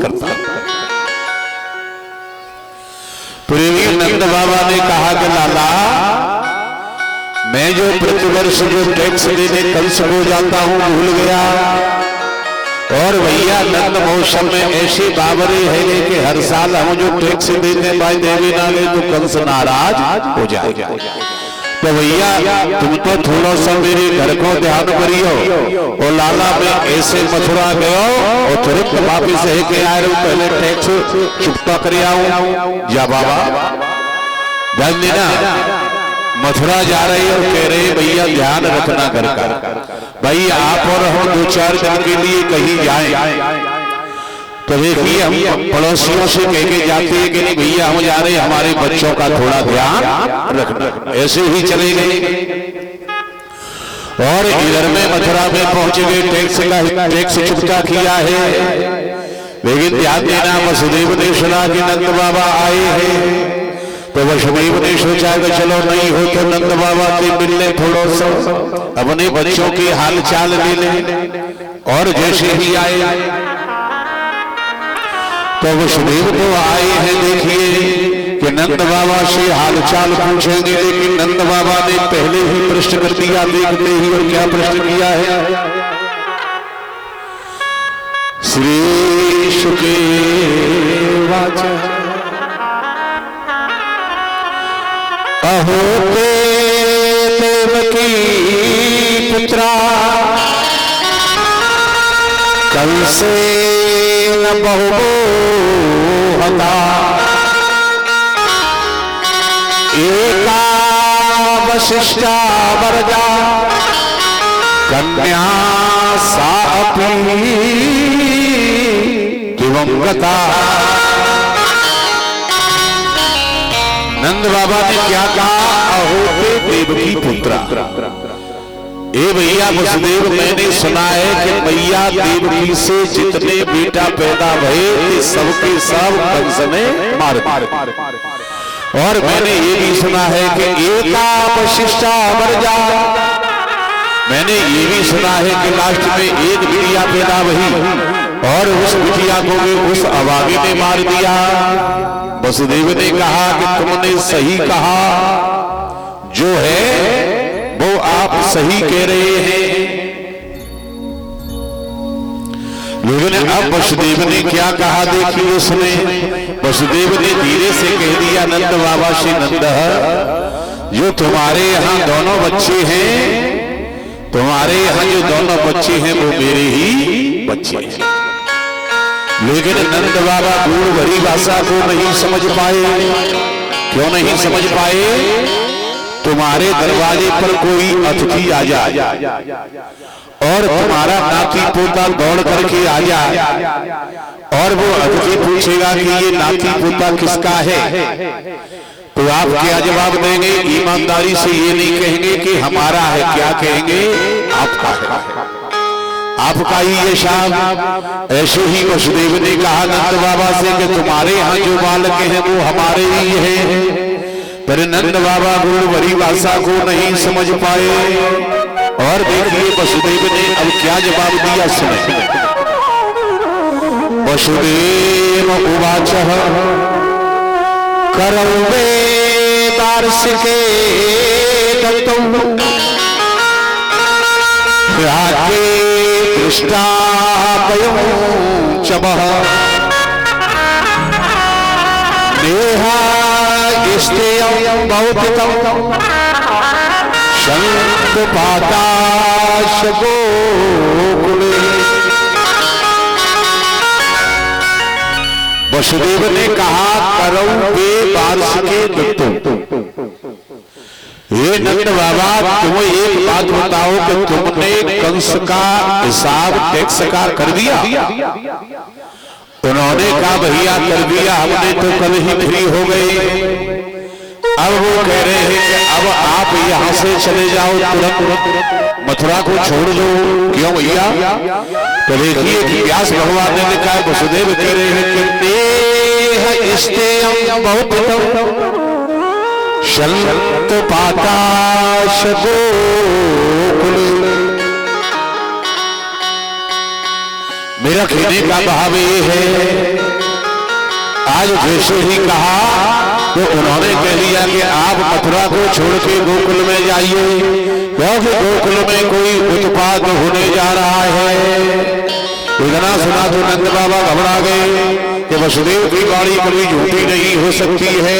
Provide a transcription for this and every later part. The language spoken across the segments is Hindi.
करता। प्रेमी नंद बाबा ने कहा कि लाला, मैं जो प्रतिवर्ष जो टैक्स देने कंस को जाता हूं भूल गया, और भैया नंद मौसम में ऐसे बाबरे है कि हर साल हम जो टैक्स देते भाई देवी ना ले तो कंस नाराज हो जाएगा। तो भैया तुम तो थोड़ा सा मेरे घर को ध्यान करियो। और लाला मैं ऐसे मथुरा गयो और तुरंत वापिस है कि यार पहले टैक्स चुकता कर आऊं। जा बाबा ध्यान देना, मथुरा जा रही और कह रहे भैया ध्यान रखना घर का। भाई आप और हम 2-4 दिन के लिए कहीं जाएं तो देखिए हम पड़ोसियों से कह के जाते हैं कि नहीं भैया हम जा रहे हैं, हमारे बच्चों का थोड़ा ध्यान रखना। ऐसे ही चले गए और इधर में मथुरा में पहुंच गए, टैक्स चुकता किया है। लेकिन ध्यान देना, वसुदेव ने सुना कि नंद बाबा आए हैं तो वसुदेव ने सोचा कि चलो नहीं हो तो नंद बाबा से मिलने, थोड़ा सा अपने बच्चों की हाल चाल ले लें। और जैसे ही आए तो वसुदेव तो आए हैं, देखिए कि नंद बाबा से हाल चाल पूछेंगे। लेकिन नंद बाबा ने पहले ही प्रश्न कर दिया देखते ही। और क्या प्रश्न किया है? श्री शुकेवाच अहो ते देवकी पुत्रा कंसेन बहुमोहता एका वशिष्ठा वरजा कन्या सा अपि दिवंगता। नंद बाबा ने क्या कहा? अहो ते देवकी पुत्रा। ए भैया वसुदेव, मैंने सुना है कि मैया देवकी से जितने बेटा पैदा हुए सबके सब कंस ने मार दिए। और मैंने ये भी सुना है कि एका वशिष्ठा वरजा, मैंने ये भी सुना है कि लास्ट में एक बिटिया पैदा हुई और उस बिटिया को भी उस अभागी ने मार दिया। वसुदेव ने कहा कि तुमने सही कहा, जो है वो आप सही कह रहे हैं। लेकिन अब वसुदेव ने क्या कहा देखिए, उसने वसुदेव ने धीरे से कह दिया नंद बाबा से, नंद जो तुम्हारे यहाँ दोनों बच्चे हैं, तुम्हारे यहाँ जो दोनों बच्चे हैं वो मेरे ही बच्चे हैं। लेकिन नंद बाबा दूर भरी भाषा को नहीं समझ पाए। क्यों नहीं समझ पाए? तुम्हारे दरवाजे पर कोई अतिथि आ जाए और तुम्हारा नाती पोता दौड़ करके आ जाए और वो अतिथि पूछेगा कि ये नाती पोता किसका है, तो आप क्या जवाब देंगे? ईमानदारी से ये नहीं कहेंगे कि हमारा है, क्या कहेंगे? आपका है, आपका ही ये शाम। ऐसे ही वसुदेव ने कहा नंद बाबा से कि तुम्हारे यहाँ जो बालक हैं वो हमारे ही हैं। पर नंद बाबा गुरु भरी भाषा को नहीं समझ पाए। और देखिए वसुदेव ने अब क्या जवाब दिया, सुने। वसुदेव उवाच करौवे वार्षिके दत्तम दृष्टा चमः नेहा स्तेयं भौतिकं शंकुपाताश गोकुले। वसुदेव ने कहा करौवे वार्षिके दत्तम। ये नंद बाबा तुम एक बात बताओ कि तुमने कंस का हिसाब टैक्स का कर दिया? उन्होंने कहा भैया कर दिया, हमने तो कल ही फ्री हो गए। अब वो कह रहे हैं कि अब आप यहाँ से चले जाओ, तुरंत मथुरा को छोड़ दो। क्यों भैया? तो देखिए कि व्यास भगवान ने लिखा है, वसुदेव कह रहे हैं कि नेह स्तेयं बहुपितम् शंकुपाताश गोकुले। मेरा कहने का भाव ये है आज जैसे ही कहा तो उन्होंने कह दिया कि आप मथुरा को छोड़ के गोकुल में जाइए, क्योंकि गोकुल में कोई उत्पात होने जा रहा है। इतना सुना तो नंद बाबा घबरा गए कि वसुदेव की बाणी कभी झूठी नहीं हो सकती है,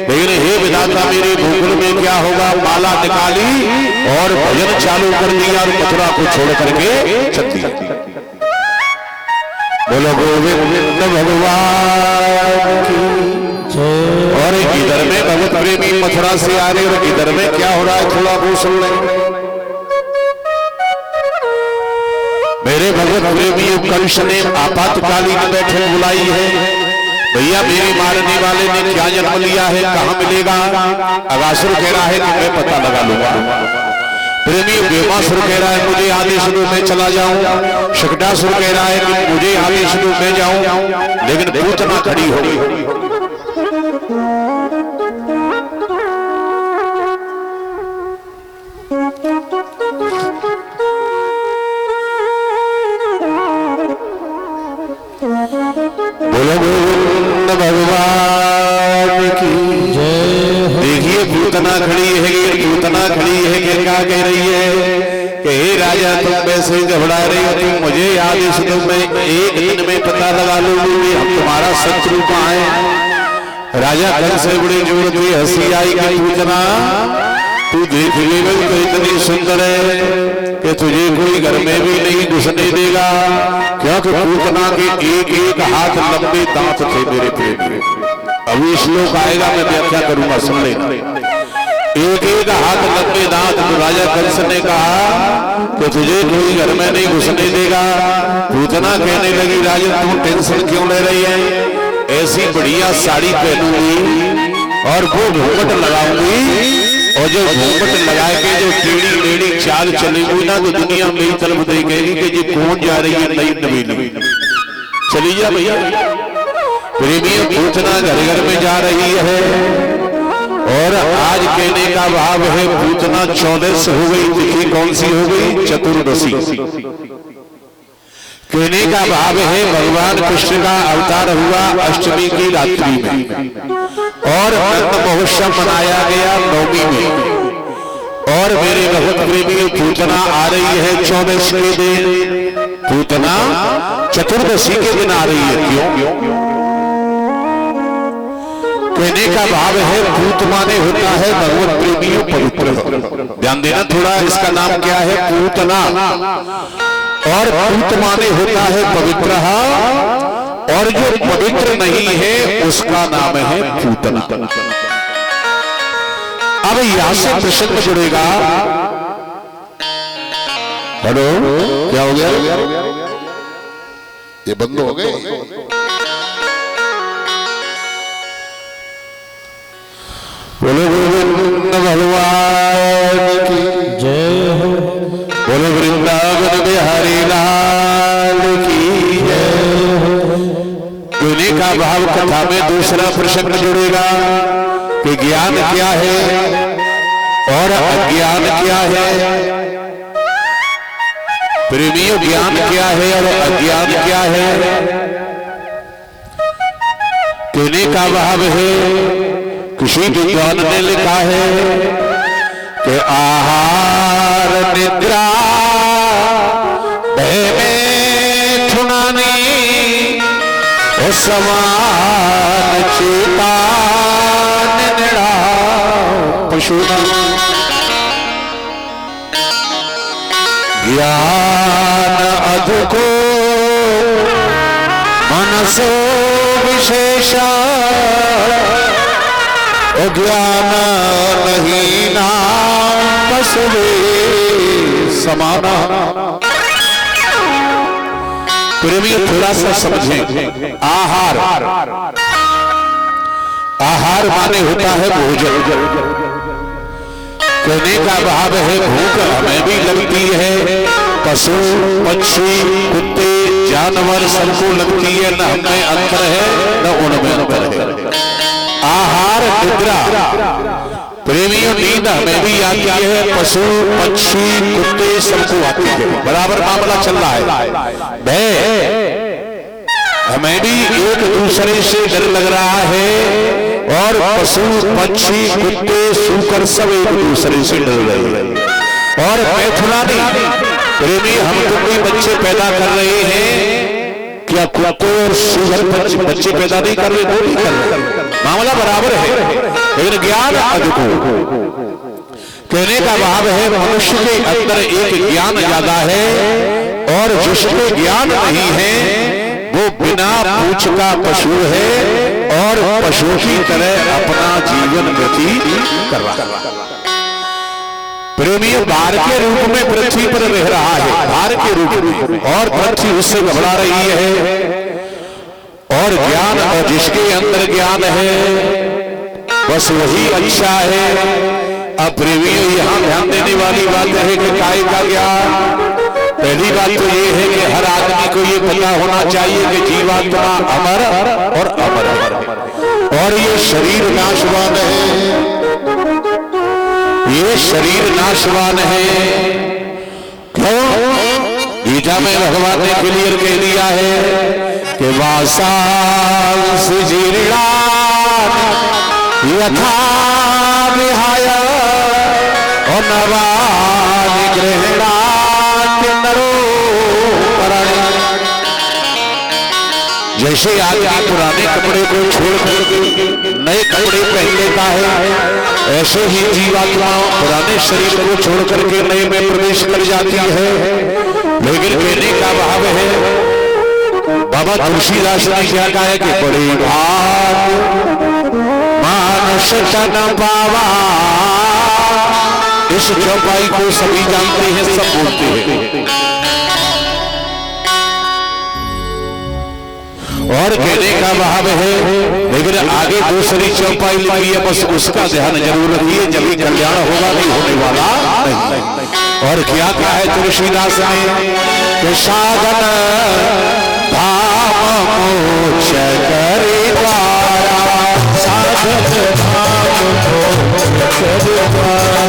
लेकिन हे विधाता मेरे गोकुल में क्या होगा। माला निकाली और भजन चालू कर दिया और मथुरा को छोड़ करके चल दिया। बोलो गोविंद भगवान की। और इधर में भगवत प्रेमी मथुरा से आ रहे और इधर में क्या हो रहा है थोड़ा वो सुन लें। मेरे भगवत प्रेमी कंस ने आपातकालीन बैठक बुलाई है। भैया मेरे मारने वाले ने क्या जन्म लिया है, कहाँ मिलेगा। अगासुर कह रहा है कि मैं पता लगा लूंगा। प्रेमी बेमासुर कह रहा है मुझे आदेश दो मैं चला जाऊं। शकटासुर कह रहा है कि मुझे आदेश दो मैं जाऊं, लेकिन पूतना खड़ी हो गई। बोलो गोविंद भगवान की जय। देखिए पूतना खड़ी है, पूतना खड़ी है कि क्या कह रही है कि हे राजा तुम वैसे घबरा रही हो, तुम मुझे आदेश दो मैं एक दिन में पता लगा लूंगी हम तुम्हारा शत्रु कहाँ है। राजा कंस से बड़ी जोर दी हंसी आई कि पूतना तू देख ले तो इतनी सुंदर है कि तुझे कोई घर में भी नहीं घुसने देगा, क्योंकि पूतना के एक एक हाथ लंबे दांत थे मेरे प्रेमी। अभी श्लोक आएगा मैं व्याख्या करूंगा सुन लेना। एक एक हाथ लंबे दांत। तो राजा कंस ने कहा कि तुझे कोई घर में नहीं घुसने देगा। पूतना कहने लगी राजा तुम टेंशन क्यों ले रही है, ऐसी बढ़िया साड़ी पहनूंगी और वो घूंघट लगाऊंगी, और जो घूंघट लगा के जो टेढ़ी मेढ़ी चाल चलेगी ना तो दुनिया मेरी तरफ देखेगी कि ये कौन जा रही है नई नवीली। चली जा भैया। प्रेमी पूतना घर घर में जा रही है और आज कहने का भाव है पूतना 14 हो गई। तिथि कौन सी हो गई, चतुर्दशी। कहने का भाव है भगवान कृष्ण का अवतार हुआ अष्टमी की रात्रि में और नंद महोत्सव मनाया गया नवमी में। और मेरे भगवत प्रेमी पूतना आ रही है 14 के दिन, पूतना चतुर्दशी के दिन आ रही है। क्यों? कहने का भाव है पूत माने होता है भगवत प्रेमियों पवित्र। ध्यान देना थोड़ा, इसका नाम क्या है, पूतना। और पूत माने होता है पवित्र, और जो पवित्र नहीं है उसका नाम है पूतना। अब यहां से प्रश्न जुड़ेगा। हेलो क्या हो गया, ये बंद हो गए। बोलो गोविंद भगवान की जय हो। बोलो वृंदावन बिहारी लाल की जय हो। कहने का भाव कथा में दूसरा प्रसंग जुड़ेगा कि ज्ञान क्या है और अज्ञान क्या है। प्रेमियों ज्ञान क्या है और अज्ञान क्या है। कहने का भाव है किसी विद्वान ने लिखा है कि आहार निद्रा भय में थुनानी समान चेता निड़ा पशु ज्ञान अधको मनसो विशेषा ज्ञान नहीं नाम पशुवे समाना। प्रेमी थोड़ा सा समझें। आहार, आहार माने होता है भोजन। कहने का भाव है भूख हमें भी लगती है, पशु पक्षी कुत्ते जानवर सबको लगती है, न हमें अंतर है न उनमें अंतर है। आहार निद्रा, प्रेमियों नींद हमें भी आती है, पशु पक्षी कुत्ते सबको आती है, बराबर मामला चल रहा है। भय हमें भी एक दूसरे से डर लग रहा है और पशु पक्षी कुत्ते सूकर सब एक दूसरे से डर रहे हैं। और मैथुरानी प्रेमी हम तो कोई बच्चे पैदा कर रहे हैं, क्या कुत्ते और सूकर बच्चे पैदा नहीं कर रहे? नहीं कर रहे, मामला बराबर है, लेकिन ज्ञान अद्भुत। कहने का भाव है मनुष्य के अंदर एक ज्ञान ज्यादा है और जिसको ज्ञान नहीं है वो बिना पूछ का पशु है और पशु की तरह अपना जीवन व्यतीत कर रहा है। प्रेमी भार के रूप में पृथ्वी पर रह रहा है, भार के रूप में, और पृथ्वी उससे घबरा रही है। और ज्ञान, और जिसके अंदर ज्ञान है बस वही अच्छा है। अब प्रेमी यहाँ ध्यान देने वाली बात है कि काय का ज्ञान। पहली बात तो ये है कि हर आदमी को ये पता होना चाहिए कि जीवात्मा अमर और अमर है और ये शरीर नाशवान है, ये शरीर नाशवान है। क्यों? गीता में भगवान ने क्लियर कह दिया है कि वासांस जीर्णा यथा विहाय और नवानि गृह्णाति नरो परण। जैसे आदमी पुराने कपड़े को छोड़कर नए कपड़े पहन लेता है, ऐसे ही जीवात्मा पुराने शरीर को छोड़ करके नए में प्रवेश कर जाती है। लेकिन कहने का भाव है, बाबा तुलसीदास ने क्या कहा है कि बड़े भाग मानस तन पावा। इस चौपाई को सभी जानते हैं, सब बोलते हैं। और कहने का भाव है, लेकिन आगे दूसरी चौपाई लिखी है, बस उसका ध्यान जरूर रखिए, जब भी कल्याण होगा, नहीं होने वाला नहीं। और क्या कहा है तुलसीदास ने कि साधन धाम मोक्ष करे द्वारा, साधन धाम मोक्ष करे द्वारा,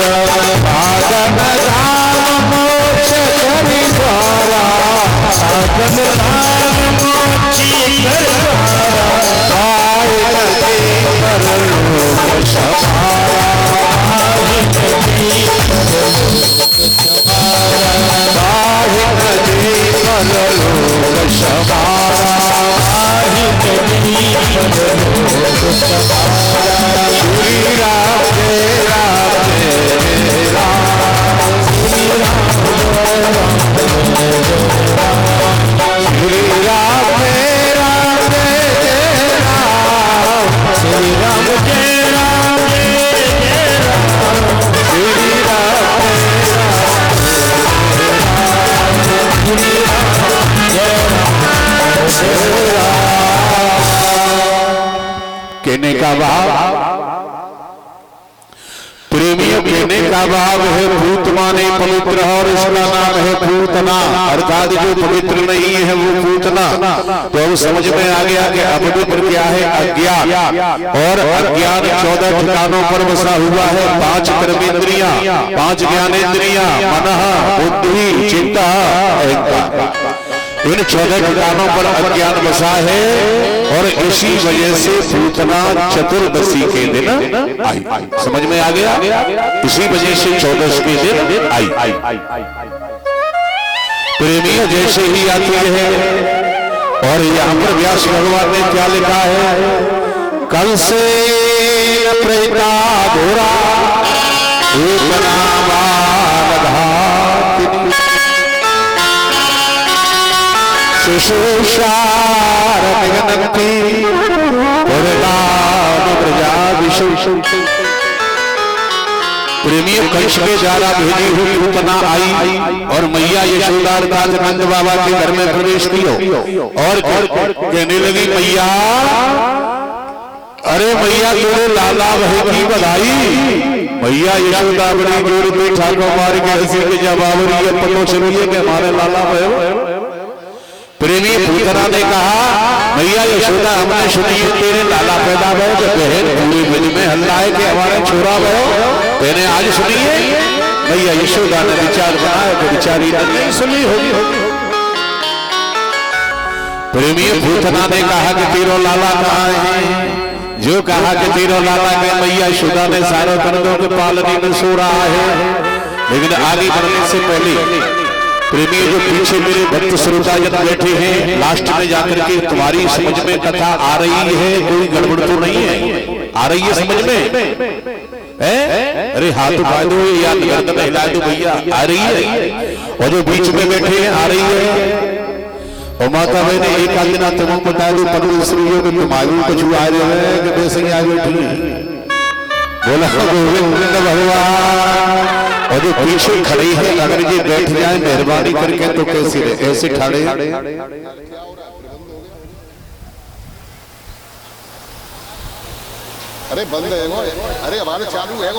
साधन धाम मोक्ष करे द्वारा, साधन धाम मोक्ष करे द्वारा, पाए गए परलोक सवारा, पाए गए परलोक सवारा, श्री राम जय राम जय राम, श्री राम जय राम श्री राम जय राम जय राम, श्री राम जय राम जय राम, श्री राम कहने का भाव प्रेमियों, कहने का भाव है भूत माने पवित्र और इसका नाम है पूतना, अर्थात जो पवित्र नहीं है वो पूतना। तो अब समझ में आ गया कि अपवित्र क्या है? अज्ञान। और अज्ञान 14 ठिकानों पर बसा हुआ है। 5 कर्मेंद्रियां, 5 ज्ञानेंद्रियां, मनः, बुद्धि, चित्त, अहंकार, इन 14 ठिकानों पर अज्ञान बसा है। और इसी वजह से पूतना चतुर्दशी के दिन आई। समझ में आ गया? इसी वजह से 14 के दिन आई। प्रेमियों जैसे ही आती है। और यहाँ पर व्यास भगवान ने क्या लिखा है? कल से प्रेता घोरा एक प्रेमियों कंस के द्वारा भेजी हुई पूतना आई और मैया यशोदा नंद बाबा के घर में प्रवेश किया और कहने लगी, मैया अरे मैया तेरे लाला भाई की बधाई। मैया यशोदा बड़ी जोर पे ठाको मार के हंसी के जवाब पतो चलिए कि हमारे लाला भाई। प्रेमी पूतना ने कहा, मैया यशोदा हमने सुनी है तेरे लाला पैदा भय, जो बहन पूरी ब्रज में हल्ला है कि हमारे छोरा भयो, मैंने आज सुनी है। मैया यशोदा ने विचार बनाया तो विचारी नहीं सुनी होगी। प्रेमी भूतना ने कहा कि तीरो लाला कहाँ है। जो कहा कि तीरो लाला के मैया शुदा ने सारे दर्दों के पालने में सो रहा है। लेकिन आगे बढ़ने से पहले प्रेमी जो पीछे मेरे भक्त श्रोता जन बैठे हैं, लास्ट में जाकर के तुम्हारी समझ में कथा आ रही है, कोई गड़बड़ तो नहीं है, आ रही है समझ में? अरे हाथ उठा दो या गर्दन हिला दो भैया, आ रही है। और जो बीच में बैठे हैं आ रही है। और माता मैंने एक आध दिन तुम बता दो पगल स्त्रियों के तुम्हारी कुछ आ रहे हैं कि वैसे आ बैठी है। बोला गोविंद भगवान। और जो पीछे खड़ी है अगर ये बैठ जाए मेहरबानी करके तो कैसे ऐसे खड़े। अरे बंद है, अरे हमारे चालू है।